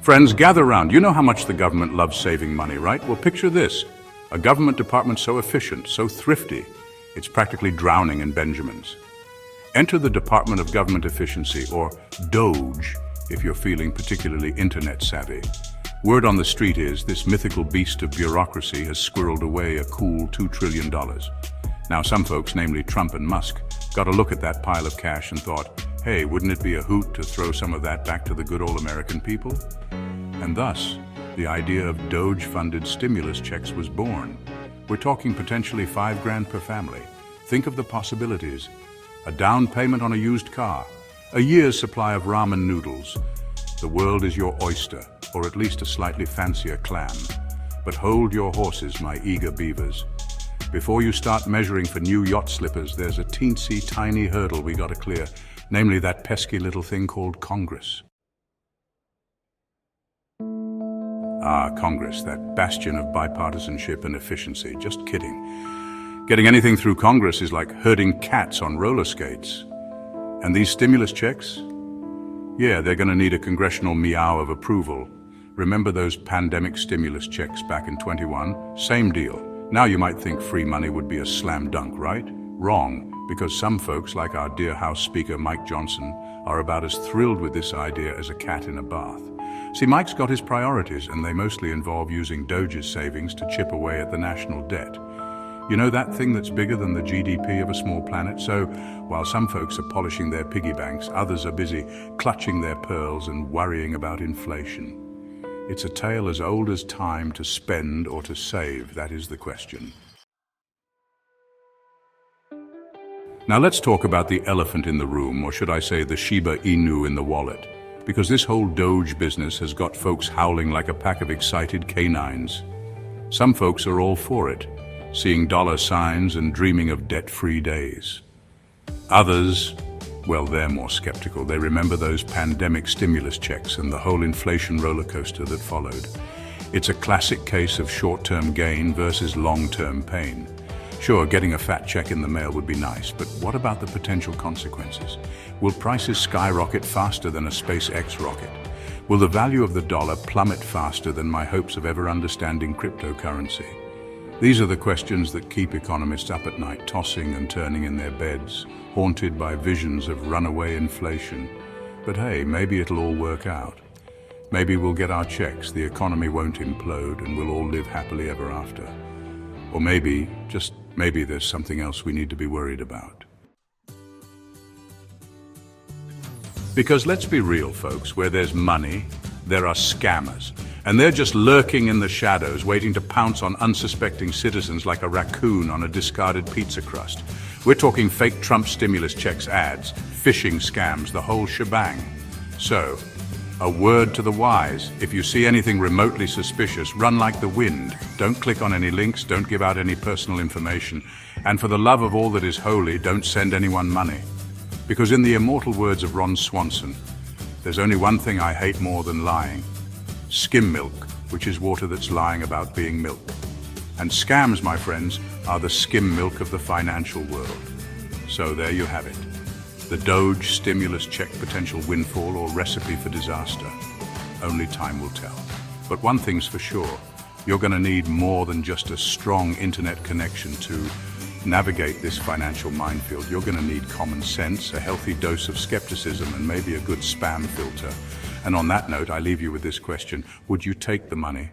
Friends, gather round. You know how much the government loves saving money, right? Well, picture this. A government department so efficient, so thrifty, it's practically drowning in Benjamins. Enter the Department of Government Efficiency, or DOGE, if you're feeling particularly internet savvy. Word on the street is this mythical beast of bureaucracy has squirreled away a cool $2 trillion. Now some folks, namely Trump and Musk, got a look at that pile of cash and thought, hey, wouldn't it be a hoot to throw some of that back to the good old American people? And thus, the idea of DOGE-funded stimulus checks was born. We're talking potentially $5 grand per family. Think of the possibilities. A down payment on a used car, a year's supply of ramen noodles. The world is your oyster, or at least a slightly fancier clam. But hold your horses, my eager beavers. Before you start measuring for new yacht slippers, there's a teensy tiny hurdle we gotta clear, namely that pesky little thing called Congress. Ah, Congress, that bastion of bipartisanship and efficiency. Just kidding. Getting anything through Congress is like herding cats on roller skates. And these stimulus checks? Yeah, they're gonna need a congressional meow of approval. Remember those pandemic stimulus checks back in 21? Same deal. Now you might think free money would be a slam dunk, right? Wrong, because some folks, like our dear House Speaker Mike Johnson, are about as thrilled with this idea as a cat in a bath. See, Mike's got his priorities, and they mostly involve using DOGE's savings to chip away at the national debt. You know that thing that's bigger than the GDP of a small planet? So, while some folks are polishing their piggy banks, others are busy clutching their pearls and worrying about inflation. It's a tale as old as time. To spend or to save, that is the question. Now let's talk about the elephant in the room, or should I say the Shiba Inu in the wallet. Because this whole DOGE business has got folks howling like a pack of excited canines. Some folks are all for it, seeing dollar signs and dreaming of debt-free days. Others, well, they're more skeptical. They remember those pandemic stimulus checks and the whole inflation roller coaster that followed. It's a classic case of short-term gain versus long-term pain. Sure, getting a fat check in the mail would be nice, but what about the potential consequences? Will prices skyrocket faster than a SpaceX rocket? Will the value of the dollar plummet faster than my hopes of ever understanding cryptocurrency? These are the questions that keep economists up at night, tossing and turning in their beds, haunted by visions of runaway inflation. But hey, maybe it'll all work out. Maybe we'll get our checks, the economy won't implode, and we'll all live happily ever after. Or maybe, just maybe, there's something else we need to be worried about. Because let's be real, folks, where there's money, there are scammers. And they're just lurking in the shadows, waiting to pounce on unsuspecting citizens like a raccoon on a discarded pizza crust. We're talking fake Trump stimulus checks ads, phishing scams, the whole shebang. So, a word to the wise: if you see anything remotely suspicious, run like the wind. Don't click on any links, don't give out any personal information. And for the love of all that is holy, don't send anyone money. Because in the immortal words of Ron Swanson, there's only one thing I hate more than lying: skim milk, which is water that's lying about being milk. And scams, my friends, are the skim milk of the financial world. So there you have it. The DOGE stimulus check potential windfall or recipe for disaster. Only time will tell. But one thing's for sure, you're going to need more than just a strong internet connection to navigate this financial minefield. You're going to need common sense, a healthy dose of skepticism, and maybe a good spam filter. And on that note, I leave you with this question: would you take the money?